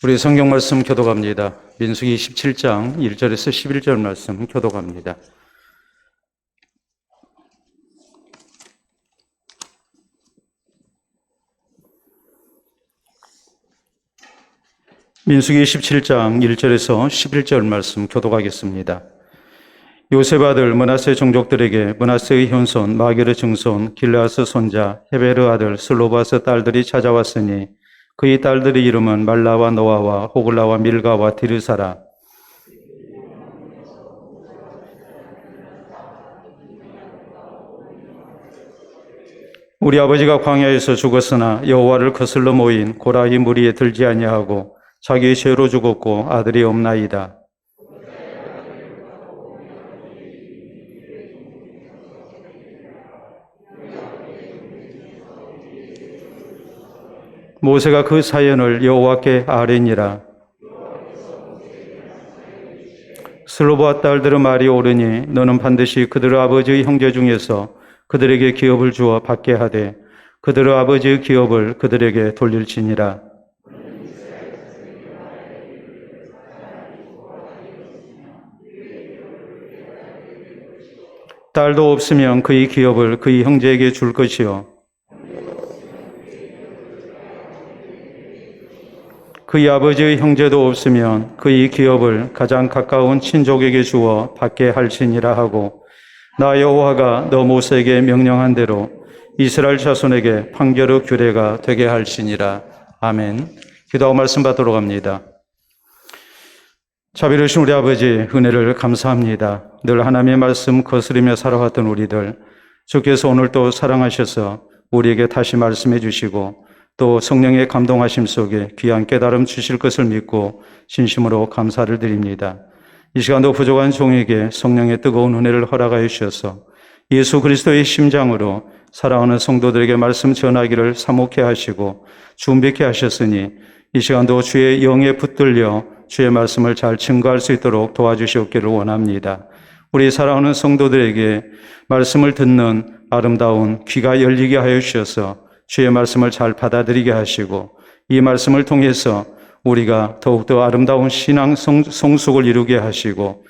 우리 성경 말씀 교독합니다. 민수기 17장 1절에서 11절 말씀 교독합니다. 민수기 17장 1절에서 11절 말씀 교독하겠습니다. 요셉 아들 므낫세 종족들에게 므낫세의 현손 마길의 증손 길르아스 손자 헤베르 아들 슬로바스 딸들이 찾아왔으니 그의 딸들의 이름은 말라와 노아와 호글라와 밀가와 디르사라. 우리 아버지가 광야에서 죽었으나 여호와를 거슬러 모인 고라의 무리에 들지 아니하고 자기의 죄로 죽었고 아들이 없나이다. 모세가 그 사연을 여호와께 아뢰니라. 슬로바 딸들의 말이 옳으니 너는 반드시 그들의 아버지의 형제 중에서 그들에게 기업을 주어 받게 하되 그들의 아버지의 기업을 그들에게 돌릴지니라. 딸도 없으면 그의 기업을 그의 형제에게 줄 것이요 그의 아버지의 형제도 없으면 그의 기업을 가장 가까운 친족에게 주어 받게 할지니라 하고 나 여호와가 너 모세에게 명령한 대로 이스라엘 자손에게 판결의 규례가 되게 할지니라. 아멘. 기도하고 말씀 받도록 합니다. 자비로우신 우리 아버지 은혜를 감사합니다. 늘 하나님의 말씀 거스르며 살아왔던 우리들 주께서 오늘 또 사랑하셔서 우리에게 다시 말씀해 주시고 또 성령의 감동하심 속에 귀한 깨달음 주실 것을 믿고 진심으로 감사를 드립니다. 이 시간도 부족한 종에게 성령의 뜨거운 은혜를 허락하여 주셔서 예수 그리스도의 심장으로 사랑하는 성도들에게 말씀 전하기를 사목해 하시고 준비케 하셨으니 이 시간도 주의 영에 붙들려 주의 말씀을 잘 증거할 수 있도록 도와주시옵기를 원합니다. 우리 사랑하는 성도들에게 말씀을 듣는 아름다운 귀가 열리게 하여 주셔서 주의 말씀을 잘 받아들이게 하시고 이 말씀을 통해서 우리가 더욱더 아름다운 신앙 성숙을 이루게 하시고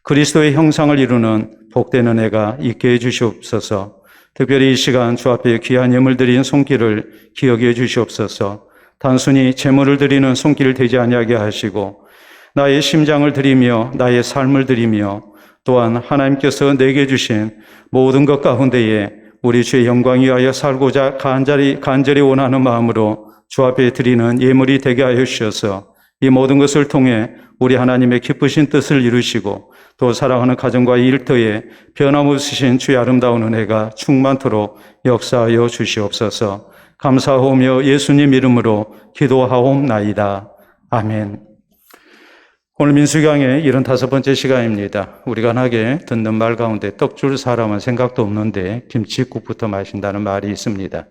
그리스도의 형상을 이루는 복된 은혜가 있게 해주시옵소서. 특별히 이 시간 주 앞에 귀한 예물 드린 손길을 기억해 주시옵소서. 단순히 제물을 드리는 손길 되지 아니하게 하시고 나의 심장을 드리며 나의 삶을 드리며 또한 하나님께서 내게 주신 모든 것 가운데에 우리 주의 영광 위하여 살고자 간절히 원하는 마음으로 주 앞에 드리는 예물이 되게 하여 주셔서 이 모든 것을 통해 우리 하나님의 기쁘신 뜻을 이루시고 또 사랑하는 가정과 일터에 변함없으신 주의 아름다운 은혜가 충만토록 역사하여 주시옵소서. 감사하오며 예수님 이름으로 기도하옵나이다. 아멘. 오늘 민수기의 75번째 시간입니다. 우리가 흔하게 듣는 말 가운데 떡 줄 사람은 생각도 없는데 김칫국부터 마신다는 말이 있습니다.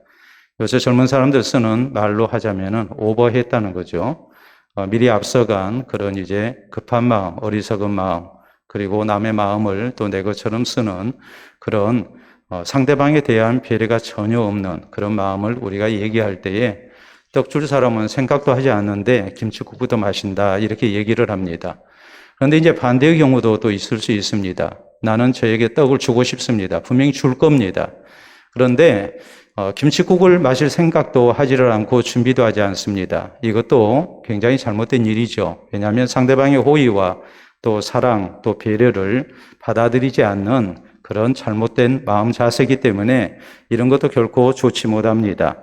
요새 젊은 사람들 쓰는 말로 하자면은 오버했다는 거죠. 미리 앞서간 그런 이제 급한 마음, 어리석은 마음, 그리고 남의 마음을 또 내 것처럼 쓰는 그런 상대방에 대한 배려가 전혀 없는 그런 마음을 우리가 얘기할 때에 떡 줄 사람은 생각도 하지 않는데 김칫국부터 마신다 이렇게 얘기를 합니다. 그런데 이제 반대의 경우도 또 있을 수 있습니다. 나는 저에게 떡을 주고 싶습니다. 분명히 줄 겁니다. 그런데 김칫국을 마실 생각도 하지를 않고 준비도 하지 않습니다. 이것도 굉장히 잘못된 일이죠. 왜냐하면 상대방의 호의와 또 사랑, 또 배려를 받아들이지 않는 그런 잘못된 마음 자세이기 때문에 이런 것도 결코 좋지 못합니다.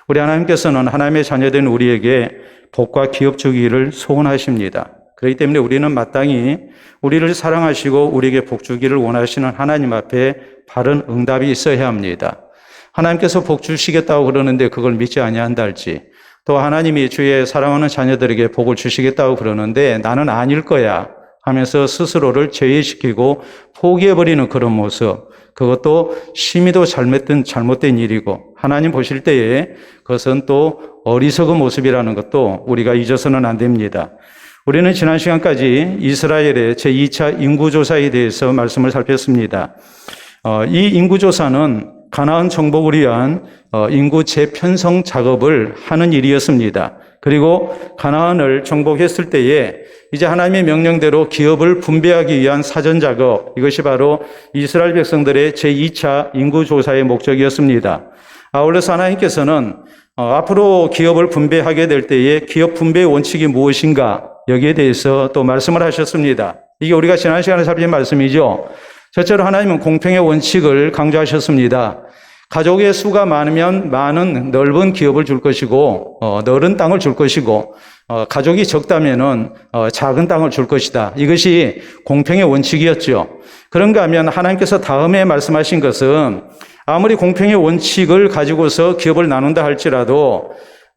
우리 하나님께서는 하나님의 자녀된 우리에게 복과 기업 주기를 소원하십니다. 그렇기 때문에 우리는 마땅히 우리를 사랑하시고 우리에게 복 주기를 원하시는 하나님 앞에 바른 응답이 있어야 합니다. 하나님께서 복 주시겠다고 그러는데 그걸 믿지 아니한다 할지, 또 하나님이 주의 사랑하는 자녀들에게 복을 주시겠다고 그러는데 나는 아닐 거야 하면서 스스로를 제외시키고 포기해버리는 그런 모습, 그것도 심히도 잘못된 일이고 하나님 보실 때에 그것은 또 어리석은 모습이라는 것도 우리가 잊어서는 안 됩니다. 우리는 지난 시간까지 이스라엘의 제2차 인구조사에 대해서 말씀을 살폈습니다. 이 인구조사는 가나안 정복을 위한 인구 재편성 작업을 하는 일이었습니다. 그리고 가나안을 정복했을 때에 이제 하나님의 명령대로 기업을 분배하기 위한 사전 작업, 이것이 바로 이스라엘 백성들의 제2차 인구조사의 목적이었습니다. 아울러서 하나님께서는 앞으로 기업을 분배하게 될 때에 기업 분배의 원칙이 무엇인가, 여기에 대해서 또 말씀을 하셨습니다. 이게 우리가 지난 시간에 살핀 말씀이죠. 첫째로 하나님은 공평의 원칙을 강조하셨습니다. 가족의 수가 많으면 많은 넓은 기업을 줄 것이고 넓은 땅을 줄 것이고 가족이 적다면은 작은 땅을 줄 것이다. 이것이 공평의 원칙이었죠. 그런가 하면 하나님께서 다음에 말씀하신 것은 아무리 공평의 원칙을 가지고서 기업을 나눈다 할지라도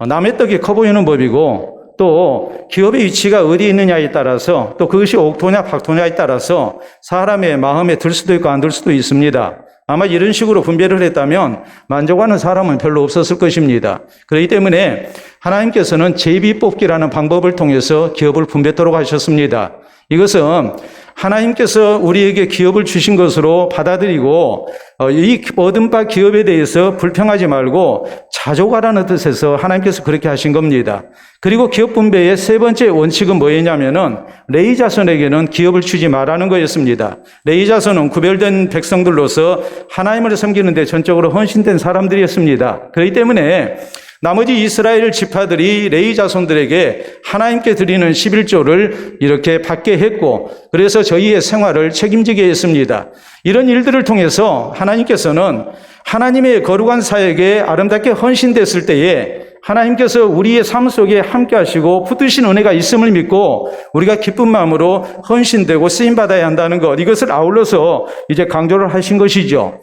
남의 떡이 커 보이는 법이고 또 기업의 위치가 어디에 있느냐에 따라서 또 그것이 옥토냐 박토냐에 따라서 사람의 마음에 들 수도 있고 안 들 수도 있습니다. 아마 이런 식으로 분배를 했다면 만족하는 사람은 별로 없었을 것입니다. 그렇기 때문에 하나님께서는 제비뽑기라는 방법을 통해서 기업을 분배토록 하셨습니다. 이것은 하나님께서 우리에게 기업을 주신 것으로 받아들이고 이 얻은 바 기업에 대해서 불평하지 말고 자족하라는 뜻에서 하나님께서 그렇게 하신 겁니다. 그리고 기업 분배의 세 번째 원칙은 뭐였냐면은 레위 자손에게는 기업을 주지 말라는 거였습니다. 레위 자손은 구별된 백성들로서 하나님을 섬기는 데 전적으로 헌신된 사람들이었습니다. 그렇기 때문에 나머지 이스라엘 지파들이 레위 자손들에게 하나님께 드리는 11조를 이렇게 받게 했고 그래서 저희의 생활을 책임지게 했습니다. 이런 일들을 통해서 하나님께서는 하나님의 거룩한 사역에 아름답게 헌신됐을 때에 하나님께서 우리의 삶 속에 함께 하시고 붙드신 은혜가 있음을 믿고 우리가 기쁜 마음으로 헌신되고 쓰임받아야 한다는 것, 이것을 아울러서 이제 강조를 하신 것이죠.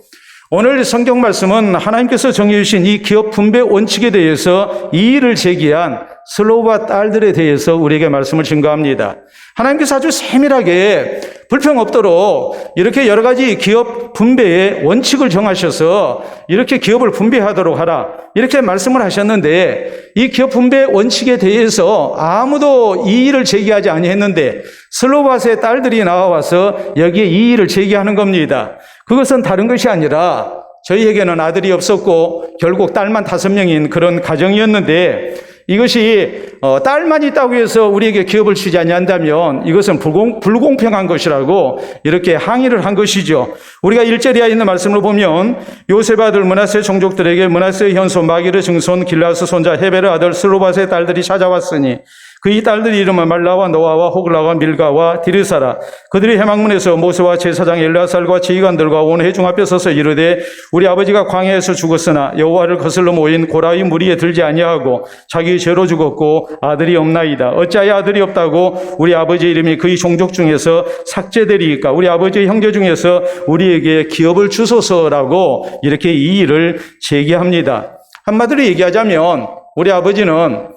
오늘 성경 말씀은 하나님께서 정해주신 이 기업 분배 원칙에 대해서 이의를 제기한 슬로바 딸들에 대해서 우리에게 말씀을 증거합니다. 하나님께서 아주 세밀하게 불평 없도록 이렇게 여러 가지 기업 분배의 원칙을 정하셔서 이렇게 기업을 분배하도록 하라, 이렇게 말씀을 하셨는데 이 기업 분배 원칙에 대해서 아무도 이의를 제기하지 아니했는데 슬로바스의 딸들이 나와서 여기에 이의를 제기하는 겁니다. 그것은 다른 것이 아니라 저희에게는 아들이 없었고 결국 딸만 5명인 그런 가정이었는데 이것이 딸만 있다고 해서 우리에게 기업을 주지 아니한다면 이것은 불공평한 것이라고 이렇게 항의를 한 것이죠. 우리가 1절에 있는 말씀을 보면 요셉 아들 므낫세 종족들에게 므낫세의 현손 마기르 증손 길라스 손자 헤베르 아들 슬로바스의 딸들이 찾아왔으니 그의 딸들의 이름은 말라와 노아와 호글라와 밀가와 디르사라. 그들이 해망문에서 모세와 제사장 엘르아살과 지휘관들과 온 회중 앞에 서서 이르되 우리 아버지가 광야에서 죽었으나 여호와를 거슬러 모인 고라의 무리에 들지 아니하고 자기 죄로 죽었고 아들이 없나이다. 어찌하여 아들이 없다고 우리 아버지의 이름이 그의 종족 중에서 삭제되리이까. 우리 아버지의 형제 중에서 우리에게 기업을 주소서라고 이렇게 이의를 제기합니다. 한마디로 얘기하자면 우리 아버지는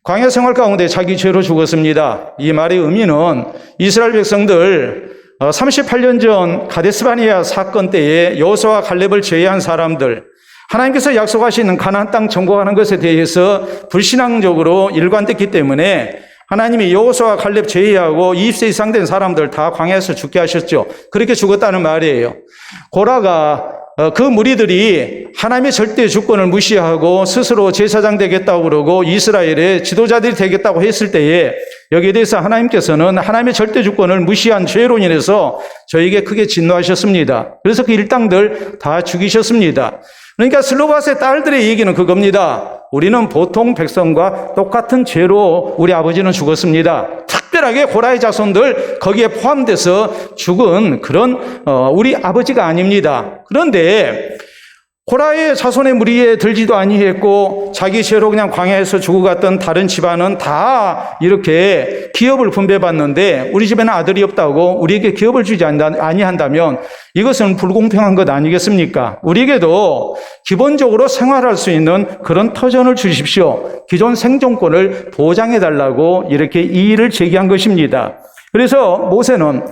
광야 생활 가운데 자기 죄로 죽었습니다. 이 말의 의미는 이스라엘 백성들 38년 전 가데스바네아 사건 때에 여호수아와 갈렙을 제외한 사람들, 하나님께서 약속하시는 가나안 땅 정복하는 것에 대해서 불신앙적으로 일관됐기 때문에 하나님이 여호수아와 갈렙 제외하고 20세 이상 된 사람들 다 광야에서 죽게 하셨죠. 그렇게 죽었다는 말이에요. 고라가 그 무리들이 하나님의 절대 주권을 무시하고 스스로 제사장 되겠다고 그러고 이스라엘의 지도자들이 되겠다고 했을 때에 여기에 대해서 하나님께서는 하나님의 절대 주권을 무시한 죄로 인해서 저에게 크게 진노하셨습니다. 그래서 그 일당들 다 죽이셨습니다. 그러니까 슬로바스의 딸들의 얘기는 그겁니다. 우리는 보통 백성과 똑같은 죄로 우리 아버지는 죽었습니다. 특별하게 고라의 자손들 거기에 포함돼서 죽은 그런 우리 아버지가 아닙니다. 그런데 고라의 자손의 무리에 들지도 아니했고 자기 죄로 그냥 광야에서 죽어갔던 다른 집안은 다 이렇게 기업을 분배받는데 우리 집에는 아들이 없다고 우리에게 기업을 주지 아니한다면 이것은 불공평한 것 아니겠습니까? 우리에게도 기본적으로 생활할 수 있는 그런 터전을 주십시오. 기존 생존권을 보장해달라고 이렇게 이의를 제기한 것입니다. 그래서 모세는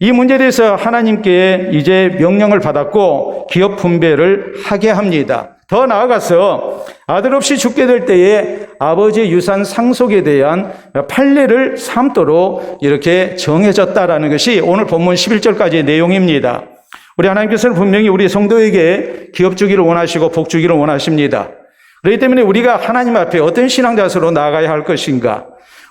이 문제에 대해서 하나님께 이제 명령을 받았고 기업 분배를 하게 합니다. 더 나아가서 아들 없이 죽게 될 때에 아버지의 유산 상속에 대한 판례를 삼도록 이렇게 정해졌다라는 것이 오늘 본문 11절까지의 내용입니다. 우리 하나님께서는 분명히 우리 성도에게 기업 주기를 원하시고 복 주기를 원하십니다. 그렇기 때문에 우리가 하나님 앞에 어떤 신앙 자세로 나아가야 할 것인가?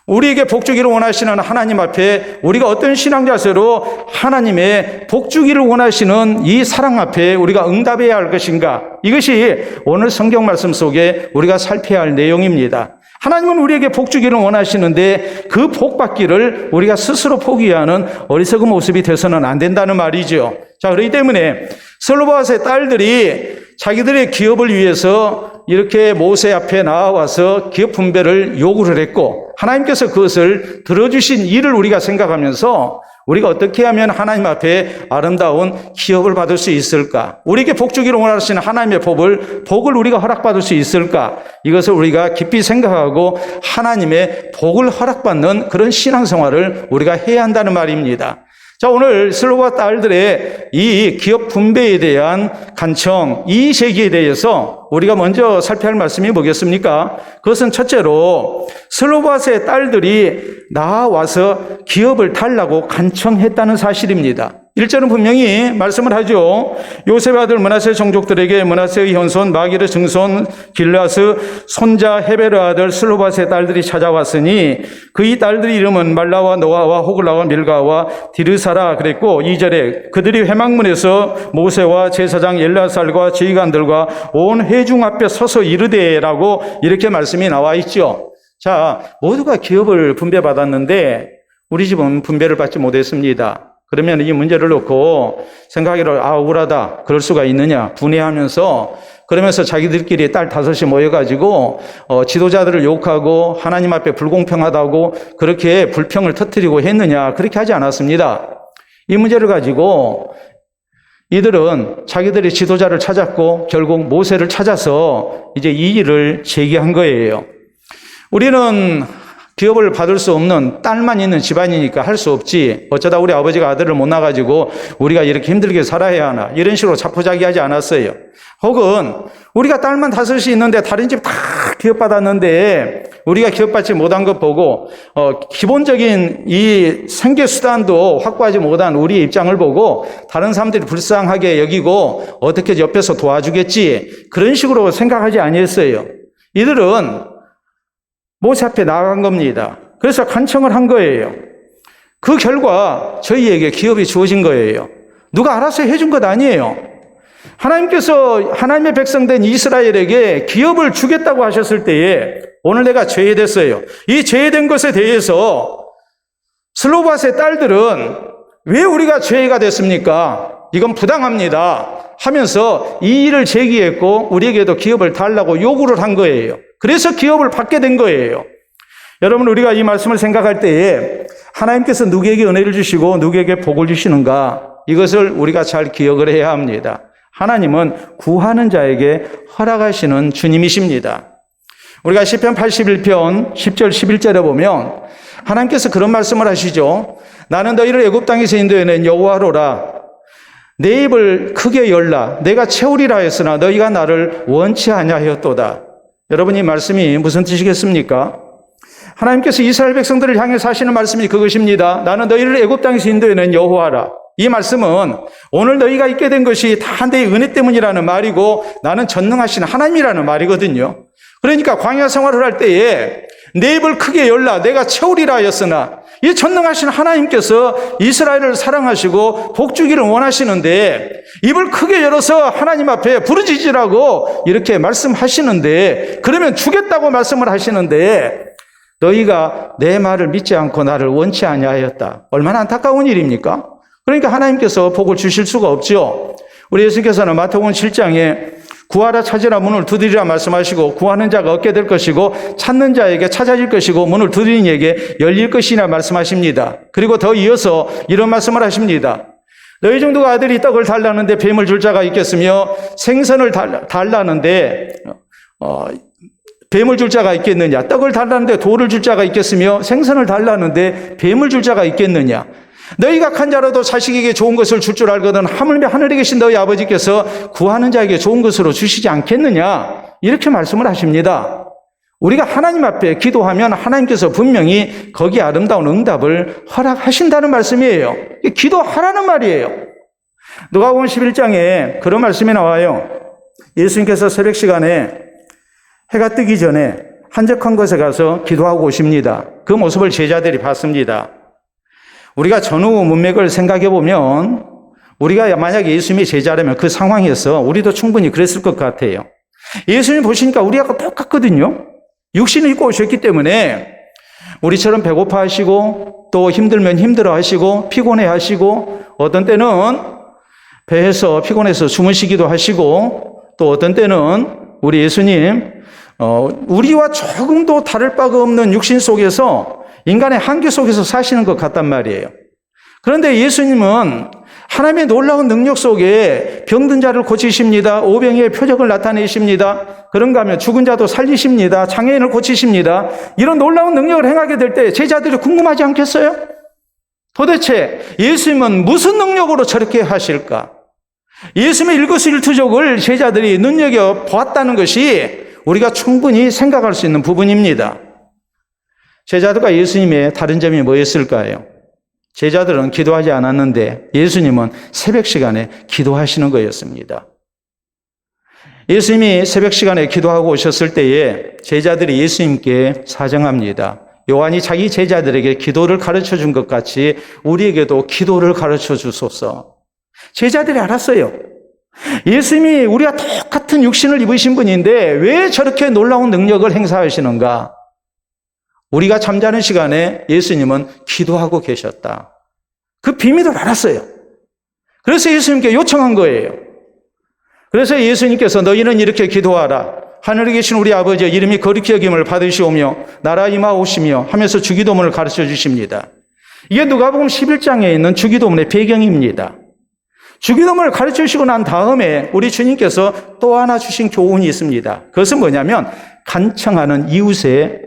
우리에게 복 주기를 원하시는 하나님 앞에 우리가 어떤 신앙 자세로 하나님의 복 주기를 원하시는 이 사랑 앞에 우리가 응답해야 할 것인가? 이것이 오늘 성경 말씀 속에 우리가 살펴야 할 내용입니다. 하나님은 우리에게 복 주기를 원하시는데 그 복 받기를 우리가 스스로 포기하는 어리석은 모습이 돼서는 안 된다는 말이죠. 자, 그렇기 때문에 슬로바스의 딸들이 자기들의 기업을 위해서 이렇게 모세 앞에 나와서 기업 분배를 요구를 했고 하나님께서 그것을 들어주신 일을 우리가 생각하면서 우리가 어떻게 하면 하나님 앞에 아름다운 기업을 받을 수 있을까? 우리에게 복 주기를 원하시는 하나님의 복을 우리가 허락받을 수 있을까? 이것을 우리가 깊이 생각하고 하나님의 복을 허락받는 그런 신앙생활을 우리가 해야 한다는 말입니다. 자, 오늘 슬로바 딸들의 이 기업 분배에 대한 간청, 이 제기에 대해서 우리가 먼저 살펴야 할 말씀이 뭐겠습니까? 그것은 첫째로 슬로바스의 딸들이 나와서 기업을 달라고 간청했다는 사실입니다. 1절은 분명히 말씀을 하죠. 요셉의 아들 므낫세의 종족들에게 므낫세의 현손 마길의 증손 길라스 손자 헤베르 아들 슬로바스의 딸들이 찾아왔으니 그의 딸들의 이름은 말라와 노아와 호글라와 밀가와 디르사라 그랬고 2절에 그들이 회막문에서 모세와 제사장 엘라살과 지휘관들과 온 회중 앞에 서서 이르되라고 이렇게 말씀이 나와 있죠. 자, 모두가 기업을 분배받았는데 우리 집은 분배를 받지 못했습니다. 그러면 이 문제를 놓고 생각하기를 억울하다. 그럴 수가 있느냐. 분해하면서 그러면서 자기들끼리 딸 5이 모여가지고 지도자들을 욕하고 하나님 앞에 불공평하다고 그렇게 불평을 터뜨리고 했느냐. 그렇게 하지 않았습니다. 이 문제를 가지고 이들은 자기들이 지도자를 찾았고 결국 모세를 찾아서 이제 이 일을 제기한 거예요. 우리는 기업을 받을 수 없는 딸만 있는 집안이니까 할 수 없지. 어쩌다 우리 아버지가 아들을 못 낳아가지고 우리가 이렇게 힘들게 살아야 하나. 이런 식으로 자포자기하지 않았어요. 혹은 우리가 딸만 5이 있는데 다른 집 다 기업받았는데 우리가 기업받지 못한 것 보고 기본적인 이 생계수단도 확보하지 못한 우리의 입장을 보고 다른 사람들이 불쌍하게 여기고 어떻게 옆에서 도와주겠지. 그런 식으로 생각하지 아니했어요. 이들은 모세 앞에 나간 겁니다. 그래서 간청을 한 거예요. 그 결과 저희에게 기업이 주어진 거예요. 누가 알아서 해준 것 아니에요. 하나님께서 하나님의 백성된 이스라엘에게 기업을 주겠다고 하셨을 때에 오늘 내가 죄해됐어요. 이 죄해된 것에 대해서 슬로바스의 딸들은 왜 우리가 죄가 됐습니까? 이건 부당합니다 하면서 이 일을 제기했고 우리에게도 기업을 달라고 요구를 한 거예요. 그래서 기업을 받게 된 거예요. 여러분, 우리가 이 말씀을 생각할 때에 하나님께서 누구에게 은혜를 주시고 누구에게 복을 주시는가, 이것을 우리가 잘 기억을 해야 합니다. 하나님은 구하는 자에게 허락하시는 주님이십니다. 우리가 시편 81편 10절 11절에 보면 하나님께서 그런 말씀을 하시죠. 나는 너희를 애굽 땅에서 인도해낸 여호와로라. 내 입을 크게 열라. 내가 채우리라 했으나 너희가 나를 원치 아니하였도다. 여러분, 이 말씀이 무슨 뜻이겠습니까? 하나님께서 이스라엘 백성들을 향해서 하시는 말씀이 그것입니다. 나는 너희를 애굽 땅에서 인도해낸 여호와라. 이 말씀은 오늘 너희가 있게 된 것이 다 내 은혜 때문이라는 말이고 나는 전능하신 하나님이라는 말이거든요. 그러니까 광야 생활을 할 때에 내 입을 크게 열라. 내가 채우리라 하였으나 이 전능하신 하나님께서 이스라엘을 사랑하시고 복주기를 원하시는데 입을 크게 열어서 하나님 앞에 부르짖으라고 이렇게 말씀하시는데, 그러면 주겠다고 말씀을 하시는데 너희가 내 말을 믿지 않고 나를 원치 아니하였다. 얼마나 안타까운 일입니까? 그러니까 하나님께서 복을 주실 수가 없죠. 우리 예수께서는 마태복음 7장에 구하라 찾으라 문을 두드리라 말씀하시고 구하는 자가 얻게 될 것이고 찾는 자에게 찾아질 것이고 문을 두드리는 이에게 열릴 것이라 말씀하십니다. 그리고 더 이어서 이런 말씀을 하십니다. 너희 중도가 아들이 떡을 달라는데 뱀을 줄 자가 있겠으며 생선을 달라는데 뱀을 줄 자가 있겠느냐? 떡을 달라는데 돌을 줄 자가 있겠으며 생선을 달라는데 뱀을 줄 자가 있겠느냐? 너희가 한 자라도 자식에게 좋은 것을 줄 줄 알거든 하물며 하늘에 계신 너희 아버지께서 구하는 자에게 좋은 것으로 주시지 않겠느냐? 이렇게 말씀을 하십니다. 우리가 하나님 앞에 기도하면 하나님께서 분명히 거기에 아름다운 응답을 허락하신다는 말씀이에요. 기도하라는 말이에요. 누가복음 11장에 그런 말씀이 나와요. 예수님께서 새벽 시간에 해가 뜨기 전에 한적한 곳에 가서 기도하고 오십니다. 그 모습을 제자들이 봤습니다. 우리가 전후 문맥을 생각해 보면 우리가 만약에 예수님이 제자라면 그 상황에서 우리도 충분히 그랬을 것 같아요. 예수님 보시니까 우리하고 똑같거든요. 육신을 입고 오셨기 때문에 우리처럼 배고파하시고 또 힘들면 힘들어하시고 피곤해하시고 어떤 때는 배에서 피곤해서 주무시기도 하시고 또 어떤 때는 우리 예수님 우리와 조금도 다를 바가 없는 육신 속에서 인간의 한계 속에서 사시는 것 같단 말이에요. 그런데 예수님은 하나님의 놀라운 능력 속에 병든 자를 고치십니다. 오병이의 표적을 나타내십니다. 그런가 하면 죽은 자도 살리십니다. 장애인을 고치십니다. 이런 놀라운 능력을 행하게 될 때 제자들이 궁금하지 않겠어요? 도대체 예수님은 무슨 능력으로 저렇게 하실까? 예수님의 일거수일투족을 제자들이 눈여겨보았다는 것이 우리가 충분히 생각할 수 있는 부분입니다. 제자들과 예수님의 다른 점이 뭐였을까요? 제자들은 기도하지 않았는데 예수님은 새벽 시간에 기도하시는 거였습니다. 예수님이 새벽 시간에 기도하고 오셨을 때에 제자들이 예수님께 사정합니다. 요한이 자기 제자들에게 기도를 가르쳐 준 것 같이 우리에게도 기도를 가르쳐 주소서. 제자들이 알았어요. 예수님이 우리가 똑같은 육신을 입으신 분인데 왜 저렇게 놀라운 능력을 행사하시는가? 우리가 잠자는 시간에 예수님은 기도하고 계셨다. 그 비밀을 알았어요. 그래서 예수님께 요청한 거예요. 그래서 예수님께서 너희는 이렇게 기도하라. 하늘에 계신 우리 아버지의 이름이 거룩히 여김을 받으시오며 나라 임하오시며 하면서 주기도문을 가르쳐 주십니다. 이게 누가복음 11장에 있는 주기도문의 배경입니다. 주기도문을 가르쳐 주시고 난 다음에 우리 주님께서 또 하나 주신 교훈이 있습니다. 그것은 뭐냐면 간청하는 이웃의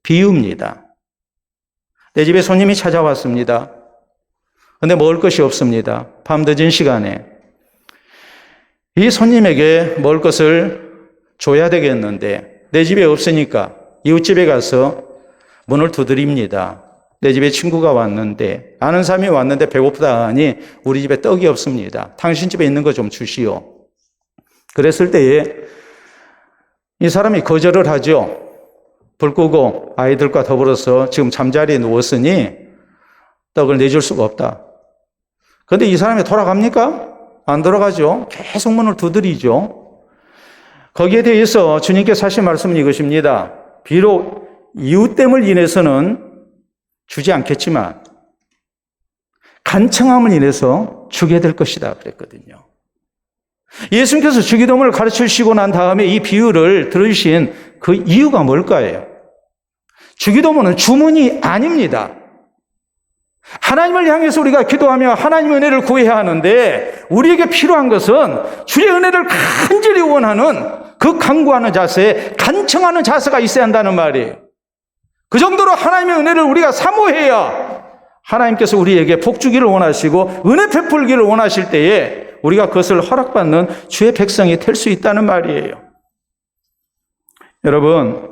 비유입니다. 내 집에 손님이 찾아왔습니다. 그런데 먹을 것이 없습니다. 밤 늦은 시간에 이 손님에게 먹을 것을 줘야 되겠는데 내 집에 없으니까 이웃집에 가서 문을 두드립니다. 내 집에 친구가 왔는데 아는 사람이 왔는데 배고프다 하니 우리 집에 떡이 없습니다. 당신 집에 있는 거 좀 주시오. 그랬을 때에 이 사람이 거절을 하죠. 불 끄고 아이들과 더불어서 지금 잠자리에 누웠으니 떡을 내줄 수가 없다. 그런데 이 사람이 돌아갑니까? 안 돌아가죠. 계속 문을 두드리죠. 거기에 대해서 주님께서 하신 말씀은 이것입니다. 비록 이웃됨을 인해서는 주지 않겠지만 간청함을 인해서 주게 될 것이다 그랬거든요. 예수님께서 주기도문을 가르쳐 주시고 난 다음에 이 비유를 들으신 그 이유가 뭘까요? 주기도문은 주문이 아닙니다. 하나님을 향해서 우리가 기도하며 하나님의 은혜를 구해야 하는데 우리에게 필요한 것은 주의 은혜를 간절히 원하는 그 간구하는 자세, 간청하는 자세가 있어야 한다는 말이에요. 그 정도로 하나님의 은혜를 우리가 사모해야 하나님께서 우리에게 복 주기를 원하시고 은혜 베풀기를 원하실 때에 우리가 그것을 허락받는 주의 백성이 될 수 있다는 말이에요. 여러분,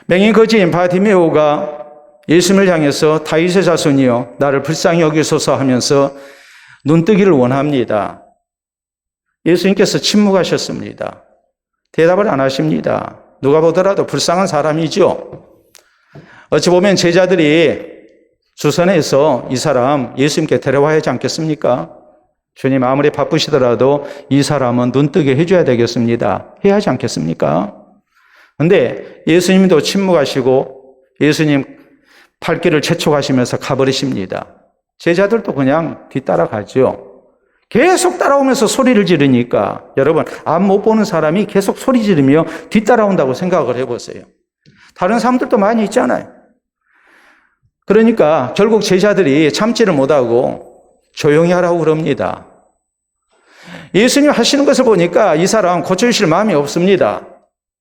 맹인 거지인 바디메오가 예수님을 향해서 다윗의 자손이여 나를 불쌍히 여기소서 하면서 눈뜨기를 원합니다. 예수님께서 침묵하셨습니다. 대답을 안 하십니다. 누가 보더라도 불쌍한 사람이죠. 어찌 보면 제자들이 주선해서 이 사람 예수님께 데려와야 하지 않겠습니까? 주님 아무리 바쁘시더라도 이 사람은 눈뜨게 해줘야 되겠습니다. 해야 하지 않겠습니까? 그런데 예수님도 침묵하시고 예수님 팔길을 재촉하시면서 가버리십니다. 제자들도 그냥 뒤따라가죠. 계속 따라오면서 소리를 지르니까 여러분 앞 못 보는 사람이 계속 소리 지르며 뒤따라온다고 생각을 해보세요. 다른 사람들도 많이 있잖아요. 그러니까 결국 제자들이 참지를 못하고 조용히 하라고 그럽니다. 예수님 하시는 것을 보니까 이 사람 고쳐주실 마음이 없습니다.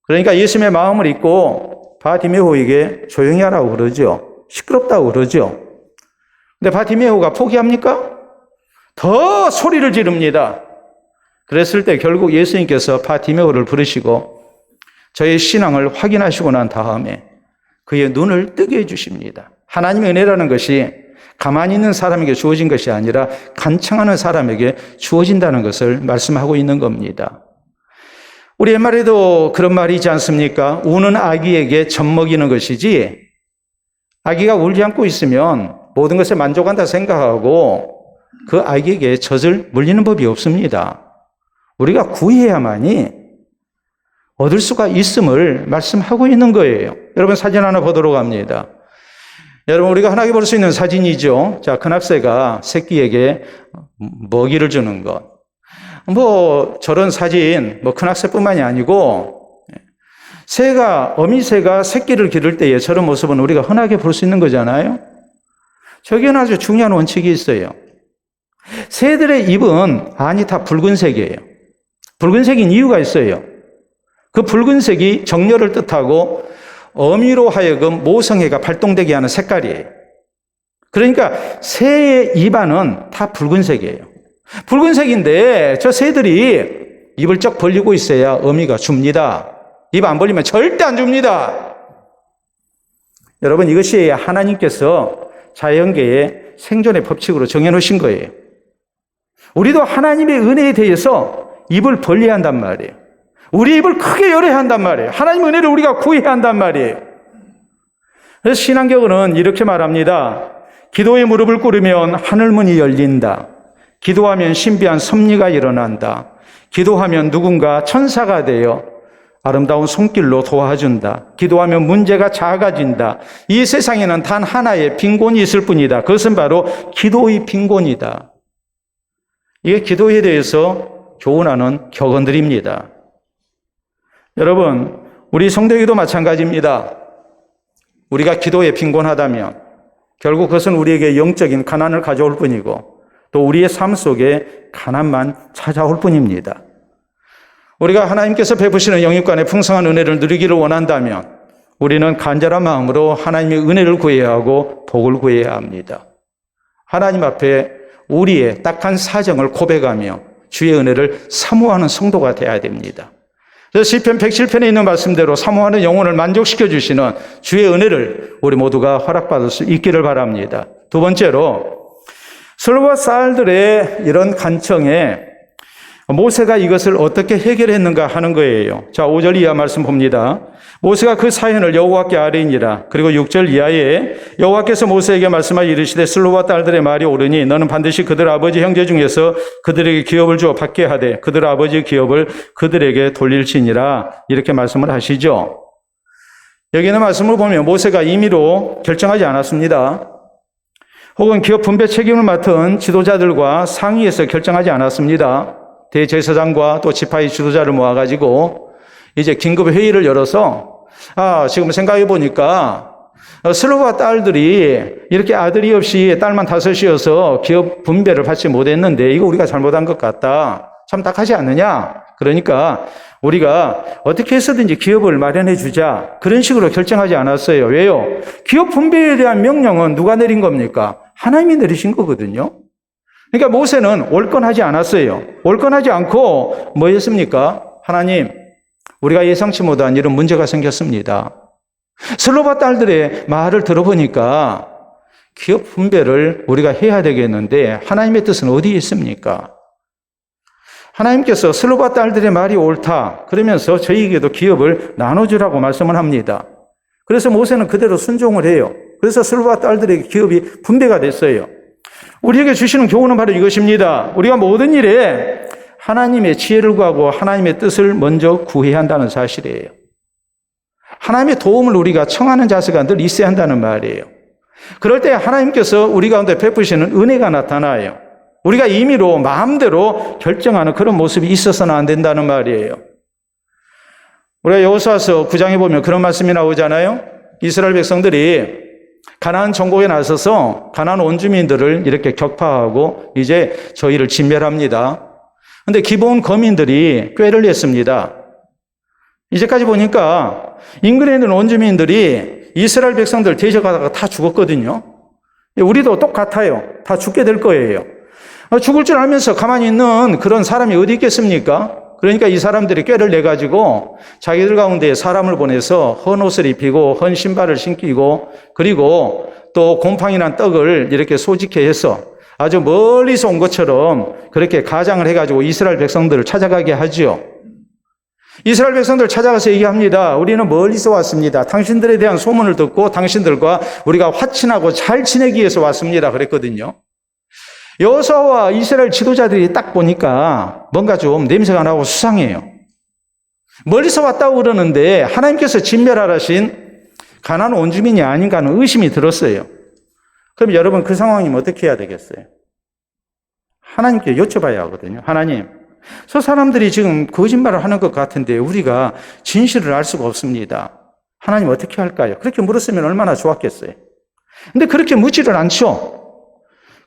그러니까 예수님의 마음을 잊고 바디메오에게 조용히 하라고 그러죠. 시끄럽다고 그러죠. 근데 바디메오가 포기합니까? 더 소리를 지릅니다. 그랬을 때 결국 예수님께서 바디메오를 부르시고 저의 신앙을 확인하시고 난 다음에 그의 눈을 뜨게 해주십니다. 하나님의 은혜라는 것이 가만히 있는 사람에게 주어진 것이 아니라 간청하는 사람에게 주어진다는 것을 말씀하고 있는 겁니다. 우리 옛말에도 그런 말이 있지 않습니까? 우는 아기에게 젖 먹이는 것이지, 아기가 울지 않고 있으면 모든 것에 만족한다 생각하고 그 아기에게 젖을 물리는 법이 없습니다. 우리가 구해야만이 얻을 수가 있음을 말씀하고 있는 거예요. 여러분, 사진 하나 보도록 합니다. 여러분, 우리가 흔하게 볼 수 있는 사진이죠. 자, 큰 학새가 새끼에게 먹이를 주는 것. 저런 사진, 큰 학새뿐만이 아니고, 어미새가 새끼를 기를 때에 저런 모습은 우리가 흔하게 볼 수 있는 거잖아요. 저기는 아주 중요한 원칙이 있어요. 새들의 입은 안이 다 붉은색이에요. 붉은색인 이유가 있어요. 그 붉은색이 정열을 뜻하고 어미로 하여금 모성애가 발동되게 하는 색깔이에요. 그러니까 새의 입안은 다 붉은색이에요. 붉은색인데 저 새들이 입을 쩍 벌리고 있어야 어미가 줍니다. 입 안 벌리면 절대 안 줍니다. 여러분, 이것이 하나님께서 자연계의 생존의 법칙으로 정해놓으신 거예요. 우리도 하나님의 은혜에 대해서 입을 벌려야 한단 말이에요. 우리 입을 크게 열어야 한단 말이에요. 하나님의 은혜를 우리가 구해야 한단 말이에요. 그래서 신앙경은 이렇게 말합니다. 기도에 무릎을 꿇으면 하늘문이 열린다. 기도하면 신비한 섭리가 일어난다. 기도하면 누군가 천사가 되어 아름다운 손길로 도와준다. 기도하면 문제가 작아진다. 이 세상에는 단 하나의 빈곤이 있을 뿐이다. 그것은 바로 기도의 빈곤이다. 이게 기도에 대해서 교훈하는 격언들입니다. 여러분, 우리 성도에게도 마찬가지입니다. 우리가 기도에 빈곤하다면 결국 그것은 우리에게 영적인 가난을 가져올 뿐이고 또 우리의 삶 속에 가난만 찾아올 뿐입니다. 우리가 하나님께서 베푸시는 영육간의 풍성한 은혜를 누리기를 원한다면 우리는 간절한 마음으로 하나님의 은혜를 구해야 하고 복을 구해야 합니다. 하나님 앞에 우리의 딱한 사정을 고백하며 주의 은혜를 사모하는 성도가 되어야 됩니다. 그래서 시편 107편에 있는 말씀대로 사모하는 영혼을 만족시켜 주시는 주의 은혜를 우리 모두가 허락받을 수 있기를 바랍니다. 두 번째로, 솔과 쌀들의 이런 간청에 모세가 이것을 어떻게 해결했는가 하는 거예요. 자, 5절 이하 말씀 봅니다. 모세가 그 사연을 여호와께 아뢰니라. 그리고 6절 이하에 여호와께서 모세에게 말씀하여 이르시되 슬로와 딸들의 말이 옳으니 너는 반드시 그들 아버지 형제 중에서 그들에게 기업을 주어 받게 하되 그들 아버지의 기업을 그들에게 돌릴지니라. 이렇게 말씀을 하시죠. 여기 있는 말씀을 보면 모세가 임의로 결정하지 않았습니다. 혹은 기업 분배 책임을 맡은 지도자들과 상의해서 결정하지 않았습니다. 대제사장과 또 지파의 지도자를 모아가지고 이제 긴급 회의를 열어서 지금 생각해 보니까 슬로와 딸들이 이렇게 아들이 없이 딸만 5이어서 기업 분배를 받지 못했는데 이거 우리가 잘못한 것 같다. 참 딱하지 않느냐. 그러니까 우리가 어떻게 해서든지 기업을 마련해 주자. 그런 식으로 결정하지 않았어요. 왜요? 기업 분배에 대한 명령은 누가 내린 겁니까? 하나님이 내리신 거거든요. 그러니까 모세는 올건하지 않았어요. 올건하지 않고 뭐 했습니까? 하나님, 우리가 예상치 못한 이런 문제가 생겼습니다. 슬로바 딸들의 말을 들어보니까 기업 분배를 우리가 해야 되겠는데 하나님의 뜻은 어디에 있습니까? 하나님께서 슬로바 딸들의 말이 옳다. 그러면서 저희에게도 기업을 나눠주라고 말씀을 합니다. 그래서 모세는 그대로 순종을 해요. 그래서 슬로바 딸들의 기업이 분배가 됐어요. 우리에게 주시는 교훈은 바로 이것입니다. 우리가 모든 일에 하나님의 지혜를 구하고 하나님의 뜻을 먼저 구해야 한다는 사실이에요. 하나님의 도움을 우리가 청하는 자세가 늘 있어야 한다는 말이에요. 그럴 때 하나님께서 우리 가운데 베푸시는 은혜가 나타나요. 우리가 임의로 마음대로 결정하는 그런 모습이 있어서는 안 된다는 말이에요. 우리가 여호수아서 9장에 보면 그런 말씀이 나오잖아요. 이스라엘 백성들이 가나안 정복에 나서서 가나안 원주민들을 이렇게 격파하고 이제 저희를 진멸합니다. 그런데 기브온 거민들이 꾀를 냈습니다. 이제까지 보니까 인근에 있는 원주민들이 이스라엘 백성들 대적하다가 다 죽었거든요. 우리도 똑같아요. 다 죽게 될 거예요. 죽을 줄 알면서 가만히 있는 그런 사람이 어디 있겠습니까? 그러니까 이 사람들이 꾀를 내가지고 자기들 가운데 사람을 보내서 헌 옷을 입히고 헌 신발을 신기고 그리고 또 곰팡이난 떡을 이렇게 소집해 해서 아주 멀리서 온 것처럼 그렇게 가장을 해가지고 이스라엘 백성들을 찾아가게 하죠. 이스라엘 백성들 찾아가서 얘기합니다. 우리는 멀리서 왔습니다. 당신들에 대한 소문을 듣고 당신들과 우리가 화친하고 잘 지내기 위해서 왔습니다. 그랬거든요. 여호수아와 이스라엘 지도자들이 딱 보니까 뭔가 좀 냄새가 나고 수상해요. 멀리서 왔다고 그러는데 하나님께서 진멸하라신 가나안 원주민이 아닌가 하는 의심이 들었어요. 그럼 여러분 그 상황이면 어떻게 해야 되겠어요? 하나님께 여쭤봐야 하거든요. 하나님, 저 사람들이 지금 거짓말을 하는 것 같은데 우리가 진실을 알 수가 없습니다. 하나님 어떻게 할까요? 그렇게 물었으면 얼마나 좋았겠어요. 근데 그렇게 묻지를 않죠.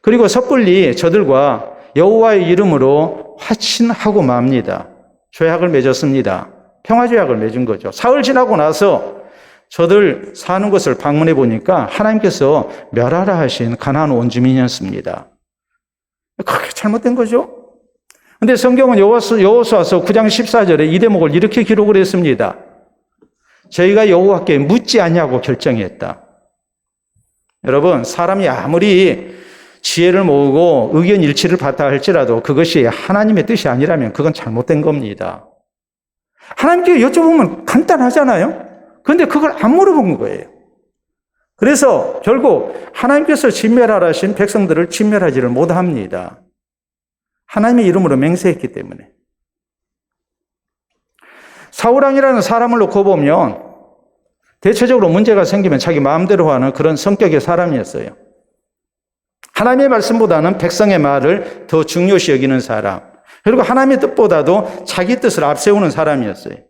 그리고 섣불리 저들과 여호와의 이름으로 화친하고 맙니다. 조약을 맺었습니다. 평화조약을 맺은 거죠. 사흘 지나고 나서 저들 사는 곳을 방문해 보니까 하나님께서 멸하라 하신 가나안 원주민이었습니다. 그렇게 잘못된 거죠. 근데 성경은 여호수아서 9장 14절에 이 대목을 이렇게 기록을 했습니다. 저희가 여호와께 묻지 아니하고 결정했다. 여러분, 사람이 아무리 지혜를 모으고 의견 일치를 받다 할지라도 그것이 하나님의 뜻이 아니라면 그건 잘못된 겁니다. 하나님께 여쭤보면 간단하잖아요. 그런데 그걸 안 물어본 거예요. 그래서 결국 하나님께서 진멸하라 하신 백성들을 진멸하지를 못합니다. 하나님의 이름으로 맹세했기 때문에. 사울왕이라는 사람을 놓고 보면 대체적으로 문제가 생기면 자기 마음대로 하는 그런 성격의 사람이었어요. 하나님의 말씀보다는 백성의 말을 더 중요시 여기는 사람. 그리고 하나님의 뜻보다도 자기 뜻을 앞세우는 사람이었어요.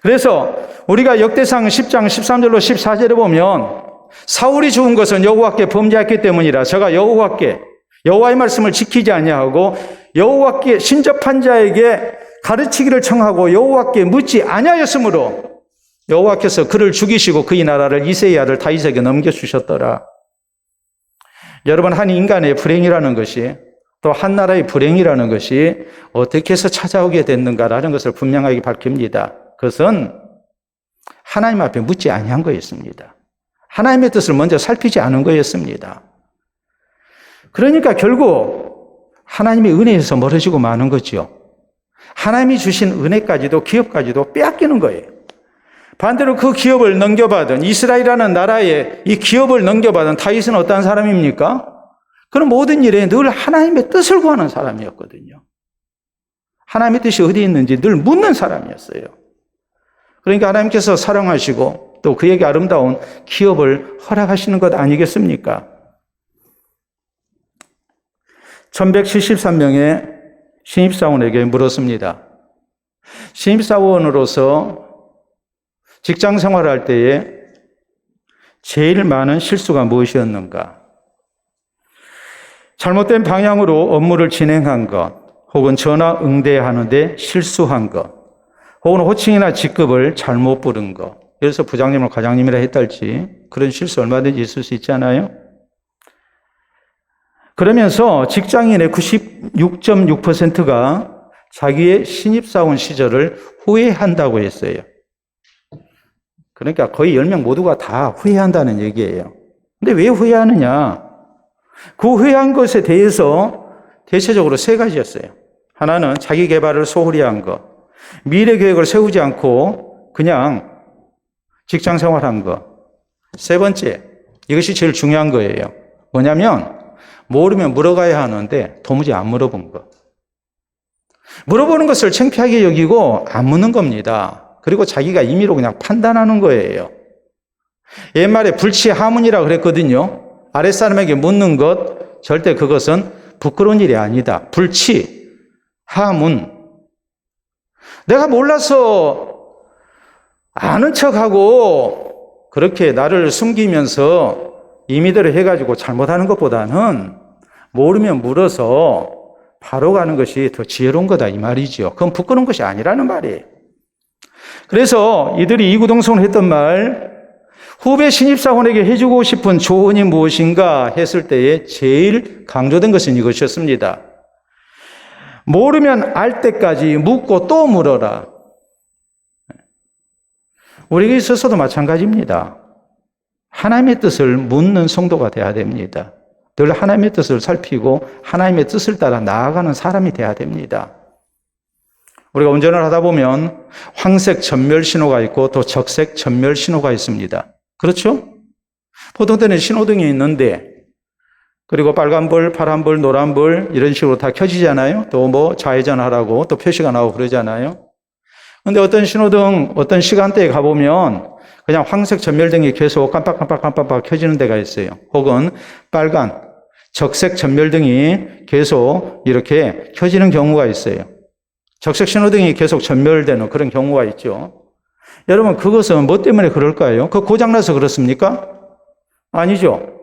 그래서 우리가 역대상 10장 13절로 14절에 보면 사울이 죽은 것은 여호와께 범죄했기 때문이라 저가 여호와의 말씀을 지키지 아니하고 여호와께 신접한 자에게 가르치기를 청하고 여호와께 묻지 아니하였으므로 여호와께서 그를 죽이시고 그의 나라를 이새의 아들 다윗에게 넘겨주셨더라. 여러분, 한 인간의 불행이라는 것이 또 한 나라의 불행이라는 것이 어떻게 해서 찾아오게 됐는가라는 것을 분명하게 밝힙니다. 그것은 하나님 앞에 묻지 아니한 거였습니다. 하나님의 뜻을 먼저 살피지 않은 거였습니다. 그러니까 결국 하나님의 은혜에서 멀어지고 마는 거죠. 하나님이 주신 은혜까지도 기업까지도 빼앗기는 거예요. 반대로 그 기업을 넘겨받은 이스라엘이라는 나라에 이 기업을 넘겨받은 다윗은 어떤 사람입니까? 그런 모든 일에 늘 하나님의 뜻을 구하는 사람이었거든요. 하나님의 뜻이 어디 있는지 늘 묻는 사람이었어요. 그러니까 하나님께서 사랑하시고 또 그에게 아름다운 기업을 허락하시는 것 아니겠습니까? 1173명의 신입사원에게 물었습니다. 신입사원으로서 직장 생활할 때에 제일 많은 실수가 무엇이었는가? 잘못된 방향으로 업무를 진행한 것, 혹은 전화 응대하는데 실수한 것, 혹은 호칭이나 직급을 잘못 부른 것. 그래서 부장님을 과장님이라 했달지 그런 실수 얼마든지 있을 수 있잖아요. 그러면서 직장인의 96.6%가 자기의 신입사원 시절을 후회한다고 했어요. 그러니까 거의 10명 모두가 다 후회한다는 얘기예요. 근데 왜 후회하느냐? 그 후회한 것에 대해서 대체적으로 세 가지였어요. 하나는 자기 개발을 소홀히 한 것, 미래 계획을 세우지 않고 그냥 직장 생활한 것. 세 번째, 이것이 제일 중요한 거예요. 뭐냐면 모르면 물어가야 하는데 도무지 안 물어본 것. 물어보는 것을 창피하게 여기고 안 묻는 겁니다. 그리고 자기가 임의로 그냥 판단하는 거예요. 옛말에 불치하문이라고 그랬거든요. 아랫사람에게 묻는 것, 절대 그것은 부끄러운 일이 아니다. 불치하문. 내가 몰라서 아는 척하고 그렇게 나를 숨기면서 임의대로 해가지고 잘못하는 것보다는 모르면 물어서 바로 가는 것이 더 지혜로운 거다 이 말이죠. 그건 부끄러운 것이 아니라는 말이에요. 그래서 이들이 이구동성을 했던 말, 후배 신입사원에게 해주고 싶은 조언이 무엇인가 했을 때에 제일 강조된 것은 이것이었습니다. 모르면 알 때까지 묻고 또 물어라. 우리에게 있어서도 마찬가지입니다. 하나님의 뜻을 묻는 성도가 돼야 됩니다. 늘 하나님의 뜻을 살피고 하나님의 뜻을 따라 나아가는 사람이 돼야 됩니다. 우리가 운전을 하다 보면 황색 전멸 신호가 있고 또 적색 전멸 신호가 있습니다. 그렇죠? 보통 때는 신호등이 있는데, 그리고 빨간불, 파란불, 노란불 이런 식으로 다 켜지잖아요. 또 뭐 좌회전하라고 또 표시가 나오고 그러잖아요. 근데 어떤 신호등, 어떤 시간대에 가보면 그냥 황색 전멸등이 계속 깜빡깜빡 켜지는 데가 있어요. 혹은 빨간, 적색 전멸등이 계속 이렇게 켜지는 경우가 있어요. 적색 신호등이 계속 전멸되는 그런 경우가 있죠. 여러분, 그것은 뭐 때문에 그럴까요? 그 고장나서 그렇습니까? 아니죠.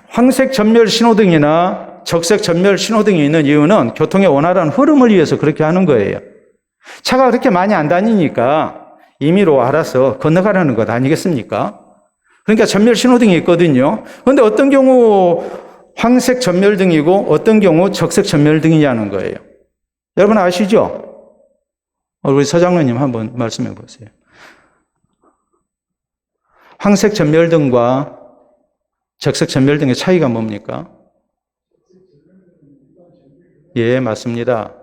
황색 전멸 신호등이나 적색 전멸 신호등이 있는 이유는 교통의 원활한 흐름을 위해서 그렇게 하는 거예요. 차가 그렇게 많이 안 다니니까 임의로 알아서 건너가라는 것 아니겠습니까? 그러니까 전멸 신호등이 있거든요. 그런데 어떤 경우 황색 전멸등이고 어떤 경우 적색 전멸등이냐는 거예요. 여러분 아시죠? 우리 서장로님 한번 말씀해 보세요. 황색 전멸등과 적색 전멸등의 차이가 뭡니까? 예, 맞습니다.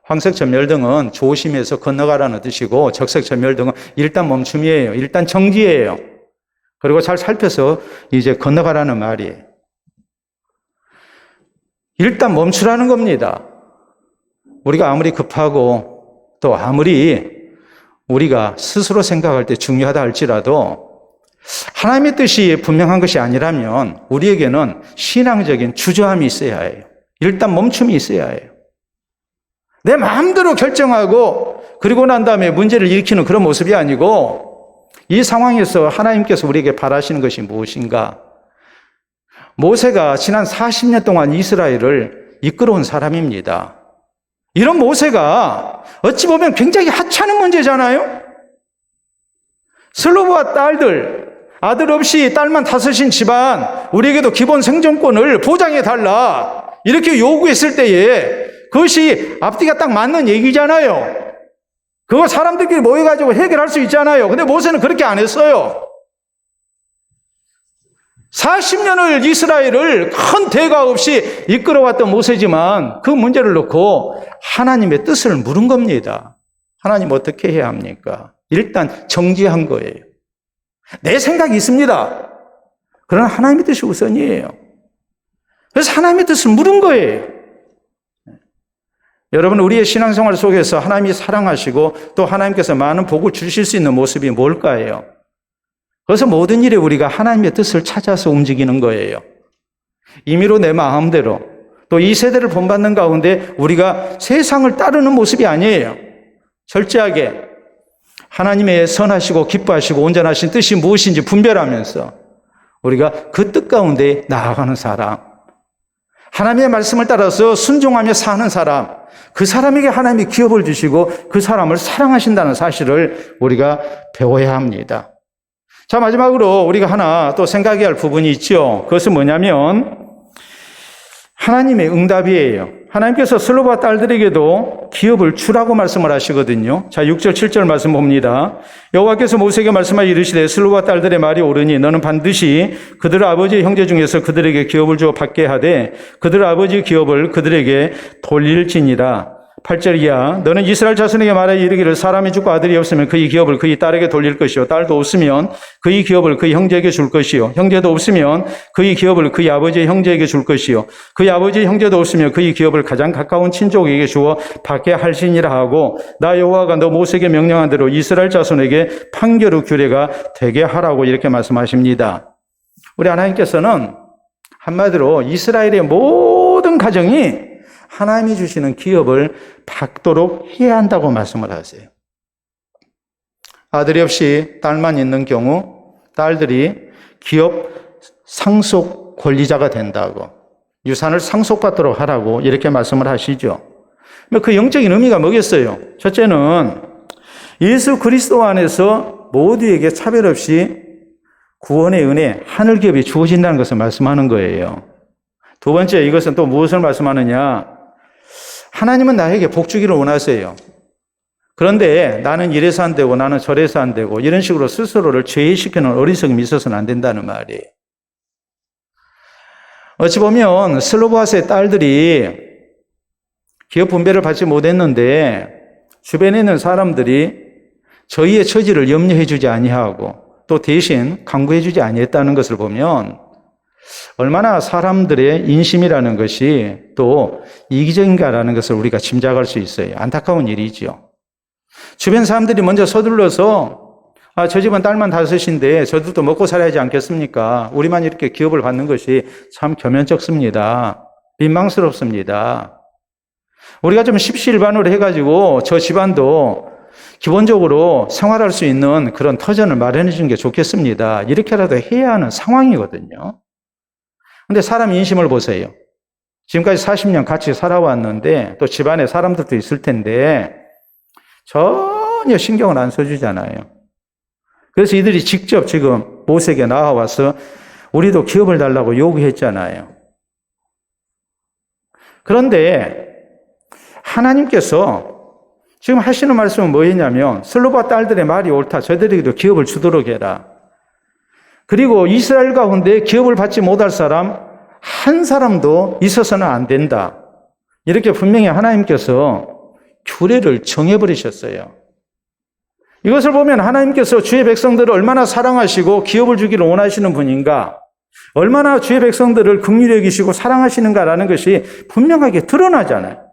황색 전멸등은 조심해서 건너가라는 뜻이고 적색 전멸등은 일단 멈춤이에요. 일단 정지예요. 그리고 잘 살펴서 이제 건너가라는 말이에요. 일단 멈추라는 겁니다. 우리가 아무리 급하고 또 아무리 우리가 스스로 생각할 때 중요하다 할지라도 하나님의 뜻이 분명한 것이 아니라면 우리에게는 신앙적인 주저함이 있어야 해요. 일단 멈춤이 있어야 해요. 내 마음대로 결정하고 그리고 난 다음에 문제를 일으키는 그런 모습이 아니고 이 상황에서 하나님께서 우리에게 바라시는 것이 무엇인가? 모세가 지난 40년 동안 이스라엘을 이끌어온 사람입니다. 이런 모세가 어찌 보면 굉장히 하찮은 문제잖아요? 슬로브와 딸들, 아들 없이 딸만 다섯인 집안, 우리에게도 기본 생존권을 보장해달라. 이렇게 요구했을 때에 그것이 앞뒤가 딱 맞는 얘기잖아요. 그거 사람들끼리 모여가지고 해결할 수 있잖아요. 근데 모세는 그렇게 안 했어요. 40년을 이스라엘을 큰 대가 없이 이끌어왔던 모세지만 그 문제를 놓고 하나님의 뜻을 물은 겁니다. 하나님 어떻게 해야 합니까? 일단 정지한 거예요. 내 생각이 있습니다. 그러나 하나님의 뜻이 우선이에요. 그래서 하나님의 뜻을 물은 거예요. 여러분, 우리의 신앙생활 속에서 하나님이 사랑하시고 또 하나님께서 많은 복을 주실 수 있는 모습이 뭘까요? 그래서 모든 일에 우리가 하나님의 뜻을 찾아서 움직이는 거예요. 임의로 내 마음대로 또 이 세대를 본받는 가운데 우리가 세상을 따르는 모습이 아니에요. 철저하게 하나님의 선하시고 기뻐하시고 온전하신 뜻이 무엇인지 분별하면서 우리가 그 뜻 가운데 나아가는 사람, 하나님의 말씀을 따라서 순종하며 사는 사람, 그 사람에게 하나님이 기업을 주시고 그 사람을 사랑하신다는 사실을 우리가 배워야 합니다. 자, 마지막으로 우리가 하나 또 생각해야 할 부분이 있죠. 그것은 뭐냐면 하나님의 응답이에요. 하나님께서 슬로바 딸들에게도 기업을 주라고 말씀을 하시거든요. 자, 6절 7절 말씀 봅니다. 여호와께서 모세에게 말씀하여 이르시되 슬로바 딸들의 말이 옳으니 너는 반드시 그들 아버지의 형제 중에서 그들에게 기업을 주어 받게 하되 그들 아버지의 기업을 그들에게 돌릴지니라. 8절이야. 너는 이스라엘 자손에게 말하여 이르기를 사람이 죽고 아들이 없으면 그의 기업을 그의 딸에게 돌릴 것이요 딸도 없으면 그의 기업을 그의 형제에게 줄 것이요 형제도 없으면 그의 기업을 그의 아버지의 형제에게 줄 것이요 그의 아버지의 형제도 없으면 그의 기업을 가장 가까운 친족에게 주어 받게 할지니라 하고 나 여호와가 너 모세에게 명령한 대로 이스라엘 자손에게 판결의 규례가 되게 하라고 이렇게 말씀하십니다. 우리 하나님께서는 한마디로 이스라엘의 모든 가정이 하나님이 주시는 기업을 받도록 해야 한다고 말씀을 하세요. 아들이 없이 딸만 있는 경우 딸들이 기업 상속 권리자가 된다고, 유산을 상속받도록 하라고 이렇게 말씀을 하시죠. 그 영적인 의미가 뭐겠어요? 첫째는 예수 그리스도 안에서 모두에게 차별 없이 구원의 은혜, 하늘 기업이 주어진다는 것을 말씀하는 거예요. 두 번째, 이것은 또 무엇을 말씀하느냐? 하나님은 나에게 복 주기를 원하세요. 그런데 나는 이래서 안 되고 나는 저래서 안 되고 이런 식으로 스스로를 죄의시키는 어리석음이 있어서는 안 된다는 말이에요. 어찌 보면 슬로바스의 딸들이 기업 분배를 받지 못했는데 주변에 있는 사람들이 저희의 처지를 염려해 주지 아니하고 또 대신 강구해 주지 아니했다는 것을 보면 얼마나 사람들의 인심이라는 것이 또 이기적인가라는 것을 우리가 짐작할 수 있어요. 안타까운 일이죠. 주변 사람들이 먼저 서둘러서 저 집은 딸만 5인데 저들도 먹고 살아야 하지 않겠습니까? 우리만 이렇게 기업을 받는 것이 참 겸연쩍습니다. 민망스럽습니다. 우리가 좀 십시일반으로 해가지고 저 집안도 기본적으로 생활할 수 있는 그런 터전을 마련해 주는 게 좋겠습니다. 이렇게라도 해야 하는 상황이거든요. 근데 사람 인심을 보세요. 지금까지 40년 같이 살아왔는데 또 집안에 사람들도 있을 텐데 전혀 신경을 안 써주잖아요. 그래서 이들이 직접 지금 모세에게 나와와서 우리도 기업을 달라고 요구했잖아요. 그런데 하나님께서 지금 하시는 말씀은 뭐였냐면 슬로바 딸들의 말이 옳다. 저들에게도 기업을 주도록 해라. 그리고 이스라엘 가운데 기업을 받지 못할 사람 한 사람도 있어서는 안 된다. 이렇게 분명히 하나님께서 규례를 정해버리셨어요. 이것을 보면 하나님께서 주의 백성들을 얼마나 사랑하시고 기업을 주기를 원하시는 분인가, 얼마나 주의 백성들을 긍휼히 여기시고 사랑하시는가라는 것이 분명하게 드러나잖아요.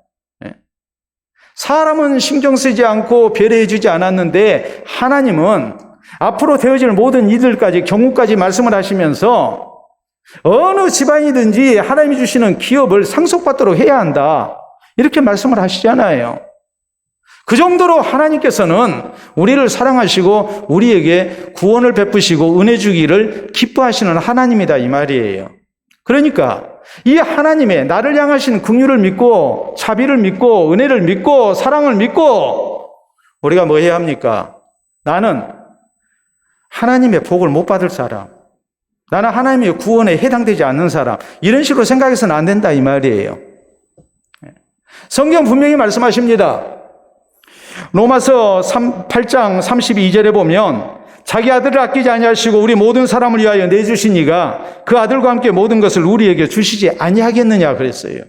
사람은 신경 쓰지 않고 배려해 주지 않았는데 하나님은 앞으로 되어질 모든 이들까지 경우까지 말씀을 하시면서 어느 집안이든지 하나님이 주시는 기업을 상속받도록 해야 한다. 이렇게 말씀을 하시잖아요. 그 정도로 하나님께서는 우리를 사랑하시고 우리에게 구원을 베푸시고 은혜 주기를 기뻐하시는 하나님이다 이 말이에요. 그러니까 이 하나님의 나를 향하신 긍휼을 믿고 자비를 믿고 은혜를 믿고 사랑을 믿고 우리가 뭐 해야 합니까? 나는 하나님의 복을 못 받을 사람, 나는 하나님의 구원에 해당되지 않는 사람, 이런 식으로 생각해서는 안 된다 이 말이에요. 성경 분명히 말씀하십니다. 로마서 8장 32절에 보면 자기 아들을 아끼지 아니하시고 우리 모든 사람을 위하여 내주신 이가 그 아들과 함께 모든 것을 우리에게 주시지 아니하겠느냐 그랬어요.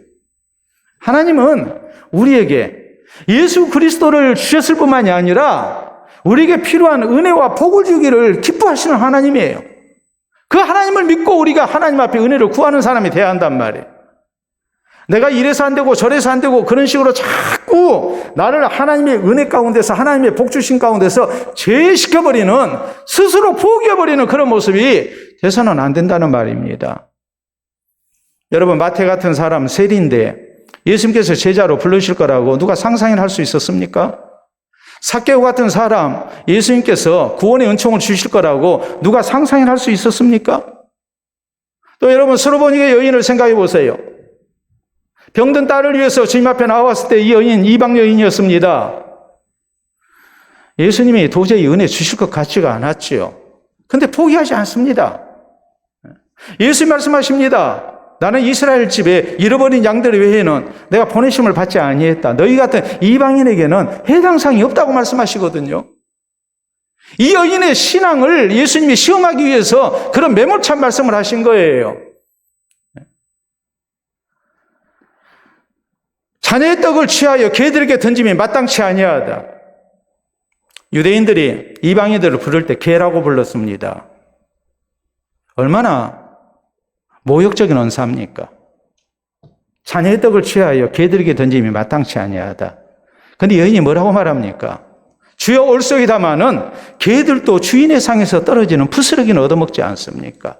하나님은 우리에게 예수 그리스도를 주셨을 뿐만이 아니라 우리에게 필요한 은혜와 복을 주기를 기뻐하시는 하나님이에요. 그 하나님을 믿고 우리가 하나님 앞에 은혜를 구하는 사람이 돼야 한단 말이에요. 내가 이래서 안 되고 저래서 안 되고 그런 식으로 자꾸 나를 하나님의 은혜 가운데서 하나님의 복 주신 가운데서 제외시켜버리는, 스스로 포기해버리는 그런 모습이 돼서는 안 된다는 말입니다. 여러분, 마태 같은 사람 세리인데 예수님께서 제자로 부르실 거라고 누가 상상이나 할 수 있었습니까? 삭개오 같은 사람 예수님께서 구원의 은총을 주실 거라고 누가 상상이나 할 수 있었습니까? 또 여러분, 스로보니게 여인을 생각해 보세요. 병든 딸을 위해서 주님 앞에 나왔을 때 이 여인 이방 여인이었습니다. 예수님이 도저히 은혜 주실 것 같지가 않았지요. 근데 포기하지 않습니다. 예수님 말씀하십니다. 나는 이스라엘 집에 잃어버린 양들 외에는 내가 보내심을 받지 아니했다. 너희 같은 이방인에게는 해당사항이 없다고 말씀하시거든요. 이 여인의 신앙을 예수님이 시험하기 위해서 그런 매몰찬 말씀을 하신 거예요. 자녀의 떡을 취하여 개들에게 던짐이 마땅치 아니하다. 유대인들이 이방인들을 부를 때 개라고 불렀습니다. 얼마나 모욕적인 언사입니까? 자녀의 떡을 취하여 개들에게 던짐이 마땅치 아니하다. 그런데 여인이 뭐라고 말합니까? 주여 올소이다마는 개들도 주인의 상에서 떨어지는 부스러기는 얻어먹지 않습니까?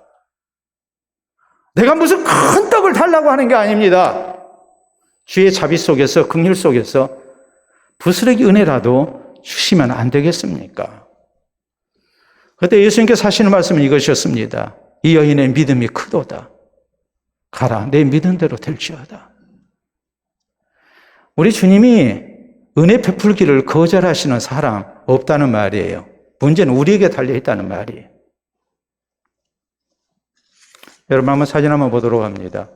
내가 무슨 큰 떡을 달라고 하는 게 아닙니다. 주의 자비 속에서, 긍휼 속에서 부스러기 은혜라도 주시면 안 되겠습니까? 그때 예수님께서 하시는 말씀은 이것이었습니다. 이 여인의 믿음이 크도다. 가라, 내 믿은 대로 될지어다. 우리 주님이 은혜 베풀기를 거절하시는 사람 없다는 말이에요. 문제는 우리에게 달려있다는 말이에요. 여러분, 한번 사진 한번 보도록 합니다.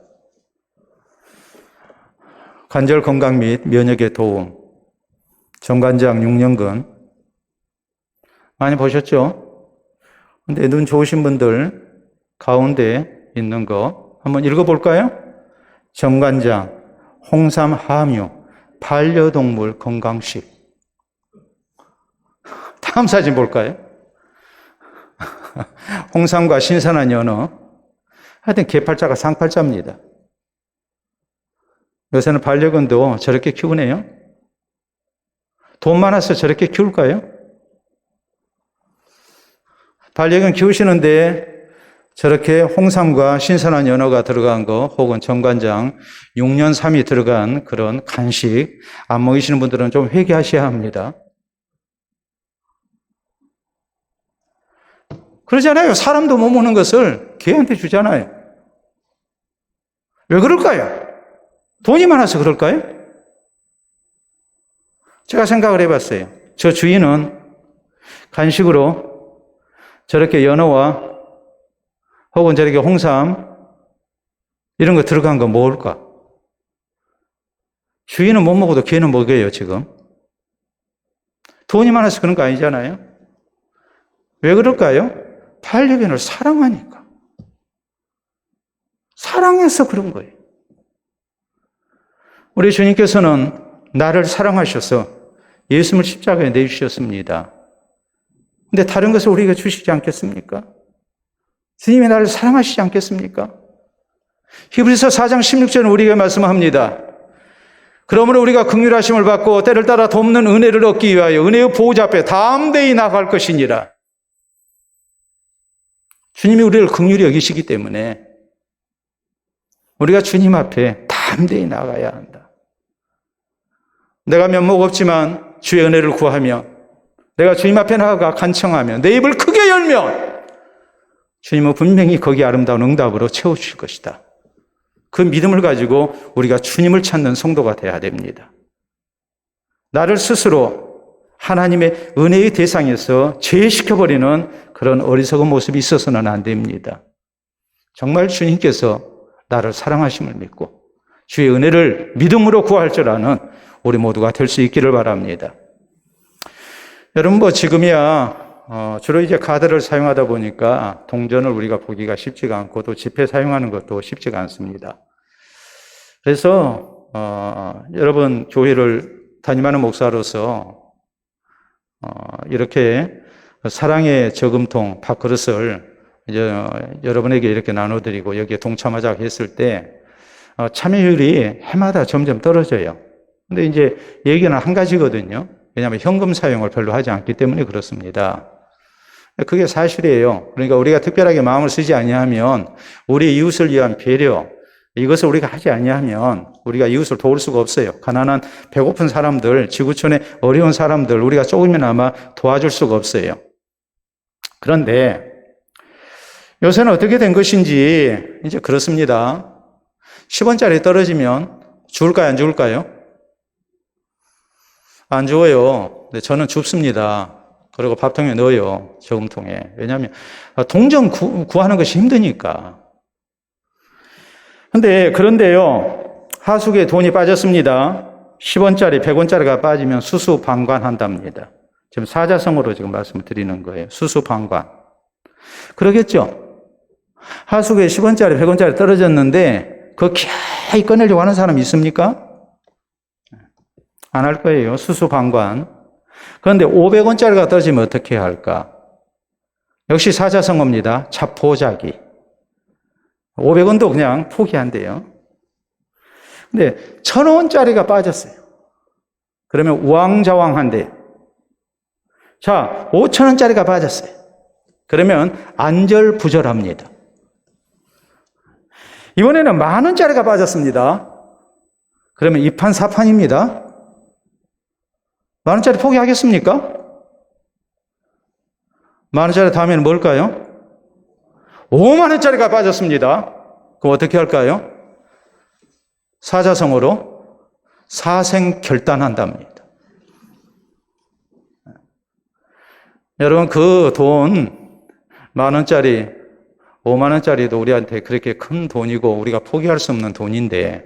관절 건강 및 면역에 도움. 정관장 6년근. 많이 보셨죠? 근데 눈 좋으신 분들 가운데 있는 거 한번 읽어볼까요? 정관장, 홍삼 함유, 반려동물 건강식. 다음 사진 볼까요? 홍삼과 신선한 연어. 하여튼 개팔자가 상팔자입니다. 요새는 반려견도 저렇게 키우네요. 돈 많아서 저렇게 키울까요? 반려견 키우시는데 저렇게 홍삼과 신선한 연어가 들어간 거 혹은 정관장 6년 3이 들어간 그런 간식 안 먹이시는 분들은 좀 회개하셔야 합니다. 그러잖아요. 사람도 못 먹는 것을 개한테 주잖아요. 왜 그럴까요? 돈이 많아서 그럴까요? 제가 생각을 해봤어요. 저 주인은 간식으로 저렇게 연어와 혹은 저렇게 홍삼 이런 거 들어간 거 먹을까? 주인은 못 먹어도 개는 먹여요, 지금. 돈이 많아서 그런 거 아니잖아요. 왜 그럴까요? 반려견을 사랑하니까. 사랑해서 그런 거예요. 우리 주님께서는 나를 사랑하셔서 예수님을 십자가에 내주셨습니다. 근데 다른 것을 우리에게 주시지 않겠습니까? 주님이 나를 사랑하시지 않겠습니까? 히브리서 4장 16절은 우리에게 말씀합니다. 그러므로 우리가 긍휼하심을 받고 때를 따라 돕는 은혜를 얻기 위하여 은혜의 보호자 앞에 담대히 나아갈 것이니라. 주님이 우리를 긍휼히 여기시기 때문에 우리가 주님 앞에 담대히 나가야 한다. 내가 면목 없지만 주의 은혜를 구하며 내가 주님 앞에 나아가 간청하며 내 입을 크게 열면 주님은 분명히 거기 아름다운 응답으로 채워주실 것이다. 그 믿음을 가지고 우리가 주님을 찾는 성도가 되어야 됩니다. 나를 스스로 하나님의 은혜의 대상에서 제외시켜버리는 그런 어리석은 모습이 있어서는 안 됩니다. 정말 주님께서 나를 사랑하심을 믿고 주의 은혜를 믿음으로 구할 줄 아는 우리 모두가 될 수 있기를 바랍니다. 여러분 지금이야 주로 이제 카드를 사용하다 보니까 동전을 우리가 보기가 쉽지가 않고 또 지폐 사용하는 것도 쉽지가 않습니다. 그래서 여러분 교회를 담임하는 목사로서 이렇게 사랑의 저금통 밥그릇을 이제 여러분에게 이렇게 나눠드리고 여기에 동참하자고 했을 때 참여율이 해마다 점점 떨어져요. 근데 이제 얘기는 한 가지거든요. 왜냐하면 현금 사용을 별로 하지 않기 때문에 그렇습니다. 그게 사실이에요. 그러니까 우리가 특별하게 마음을 쓰지 아니하면 우리 이웃을 위한 배려, 이것을 우리가 하지 아니하면 우리가 이웃을 도울 수가 없어요. 가난한 배고픈 사람들, 지구촌의 어려운 사람들 우리가 조금이나마 도와줄 수가 없어요. 그런데 요새는 어떻게 된 것인지 이제 그렇습니다. 10원짜리 떨어지면 죽을까요? 안 죽을까요? 안 죽어요. 근데 저는 줍습니다. 그리고 밥통에 넣어요. 저금통에. 왜냐하면 동전 구하는 것이 힘드니까. 그런데요. 하수구에 돈이 빠졌습니다. 10원짜리, 100원짜리가 빠지면 수수방관한답니다. 지금 사자성어로 지금 말씀을 드리는 거예요. 수수방관. 그러겠죠? 하수구에 10원짜리, 100원짜리 떨어졌는데 그거 기어이 꺼내려고 하는 사람 있습니까? 안 할 거예요. 수수방관. 그런데 500원짜리가 떨어지면 어떻게 해야 할까? 역시 사자성어입니다. 자포자기. 500원도 그냥 포기한대요. 근데 1000원짜리가 빠졌어요. 그러면 우왕좌왕한대요. 자, 5000원짜리가 빠졌어요. 그러면 안절부절합니다. 이번에는 10,000원짜리가 빠졌습니다. 그러면 이판사판입니다. 10,000원짜리 포기하겠습니까? 10,000원짜리 다음에는 뭘까요? 50,000원짜리가 빠졌습니다. 그럼 어떻게 할까요? 사자성어로 사생결단한답니다. 여러분 그 돈 10,000원짜리 50,000원짜리도 우리한테 그렇게 큰 돈이고 우리가 포기할 수 없는 돈인데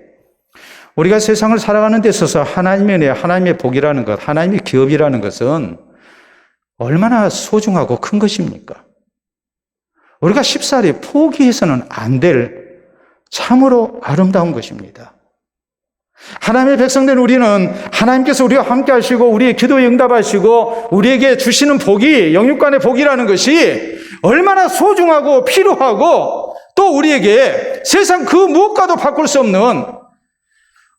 우리가 세상을 살아가는 데 있어서 하나님의 은혜, 하나님의 복이라는 것, 하나님의 기업이라는 것은 얼마나 소중하고 큰 것입니까? 우리가 쉽사리 포기해서는 안 될 참으로 아름다운 것입니다. 하나님의 백성된 우리는 하나님께서 우리와 함께 하시고 우리의 기도에 응답하시고 우리에게 주시는 복이, 영육간의 복이라는 것이 얼마나 소중하고 필요하고 또 우리에게 세상 그 무엇과도 바꿀 수 없는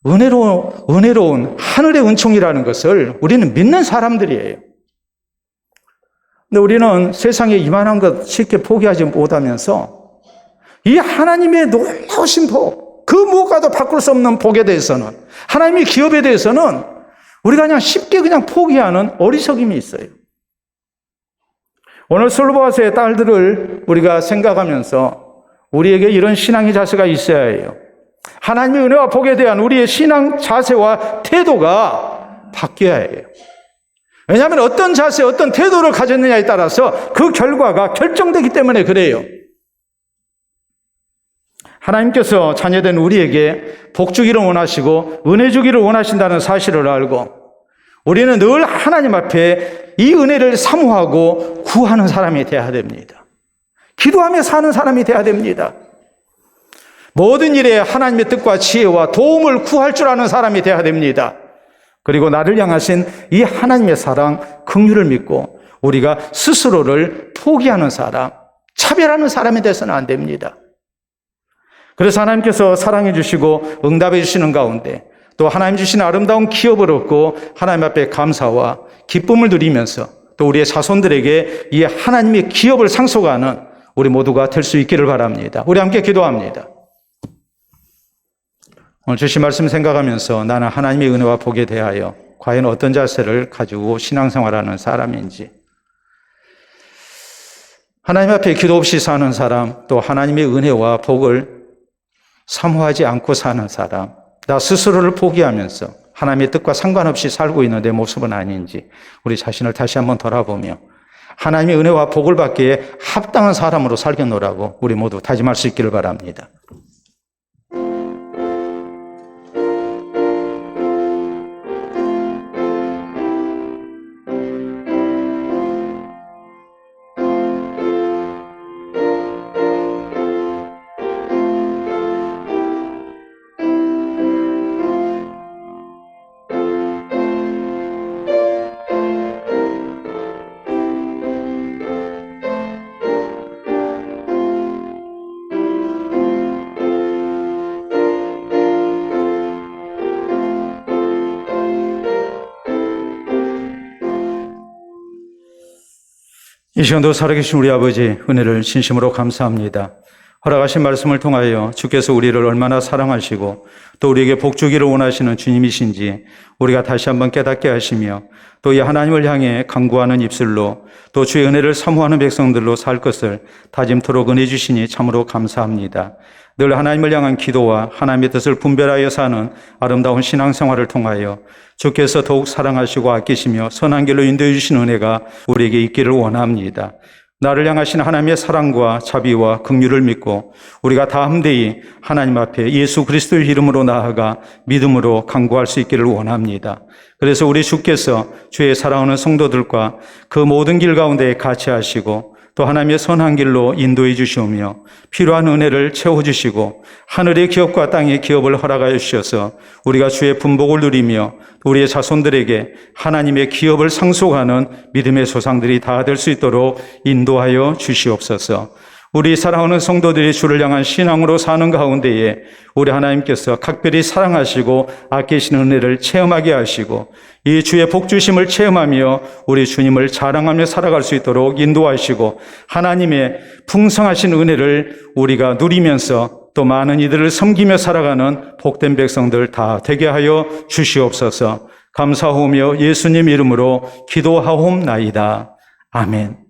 은혜로운 하늘의 은총이라는 것을 우리는 믿는 사람들이에요. 근데 우리는 세상에 이만한 것 쉽게 포기하지 못하면서 이 하나님의 놀라우신 복, 그 무엇과도 바꿀 수 없는 복에 대해서는, 하나님의 기업에 대해서는 우리가 그냥 쉽게 그냥 포기하는 어리석임이 있어요. 오늘 솔로바스의 딸들을 우리가 생각하면서 우리에게 이런 신앙의 자세가 있어야 해요. 하나님의 은혜와 복에 대한 우리의 신앙 자세와 태도가 바뀌어야 해요. 왜냐하면 어떤 자세, 어떤 태도를 가졌느냐에 따라서 그 결과가 결정되기 때문에 그래요. 하나님께서 자녀된 우리에게 복 주기를 원하시고 은혜 주기를 원하신다는 사실을 알고 우리는 늘 하나님 앞에 이 은혜를 사모하고 구하는 사람이 되어야 됩니다. 기도하며 사는 사람이 되어야 됩니다. 모든 일에 하나님의 뜻과 지혜와 도움을 구할 줄 아는 사람이 되어야 됩니다. 그리고 나를 향하신 이 하나님의 사랑, 긍휼을 믿고 우리가 스스로를 포기하는 사람, 차별하는 사람이 돼서는 안 됩니다. 그래서 하나님께서 사랑해 주시고 응답해 주시는 가운데 또 하나님 주신 아름다운 기업을 얻고 하나님 앞에 감사와 기쁨을 누리면서 또 우리의 자손들에게 이 하나님의 기업을 상속하는 우리 모두가 될 수 있기를 바랍니다. 우리 함께 기도합니다. 오늘 주신 말씀 생각하면서 나는 하나님의 은혜와 복에 대하여 과연 어떤 자세를 가지고 신앙생활하는 사람인지, 하나님 앞에 기도 없이 사는 사람, 또 하나님의 은혜와 복을 사모하지 않고 사는 사람, 나 스스로를 포기하면서 하나님의 뜻과 상관없이 살고 있는 내 모습은 아닌지 우리 자신을 다시 한번 돌아보며 하나님의 은혜와 복을 받기에 합당한 사람으로 살겠노라고 우리 모두 다짐할 수 있기를 바랍니다. 이 시간도 살아계신 우리 아버지 은혜를 진심으로 감사합니다. 허락하신 말씀을 통하여 주께서 우리를 얼마나 사랑하시고 또 우리에게 복 주기를 원하시는 주님이신지 우리가 다시 한번 깨닫게 하시며 또 이 하나님을 향해 간구하는 입술로 또 주의 은혜를 사모하는 백성들로 살 것을 다짐토록 은혜 주시니 참으로 감사합니다. 늘 하나님을 향한 기도와 하나님의 뜻을 분별하여 사는 아름다운 신앙생활을 통하여 주께서 더욱 사랑하시고 아끼시며 선한 길로 인도해 주시는 은혜가 우리에게 있기를 원합니다. 나를 향하신 하나님의 사랑과 자비와 긍휼을 믿고 우리가 다 함대히 하나님 앞에 예수 그리스도의 이름으로 나아가 믿음으로 간구할 수 있기를 원합니다. 그래서 우리 주께서 주의 사랑하는 성도들과 그 모든 길 가운데 같이 하시고 또 하나님의 선한 길로 인도해 주시오며 필요한 은혜를 채워주시고 하늘의 기업과 땅의 기업을 허락하여 주셔서 우리가 주의 분복을 누리며 우리의 자손들에게 하나님의 기업을 상속하는 믿음의 조상들이 다 될 수 있도록 인도하여 주시옵소서. 우리 사랑하는 성도들이 주를 향한 신앙으로 사는 가운데에 우리 하나님께서 각별히 사랑하시고 아끼시는 은혜를 체험하게 하시고 이 주의 복주심을 체험하며 우리 주님을 자랑하며 살아갈 수 있도록 인도하시고 하나님의 풍성하신 은혜를 우리가 누리면서 또 많은 이들을 섬기며 살아가는 복된 백성들 다 되게 하여 주시옵소서. 감사하오며 예수님 이름으로 기도하옵나이다. 아멘.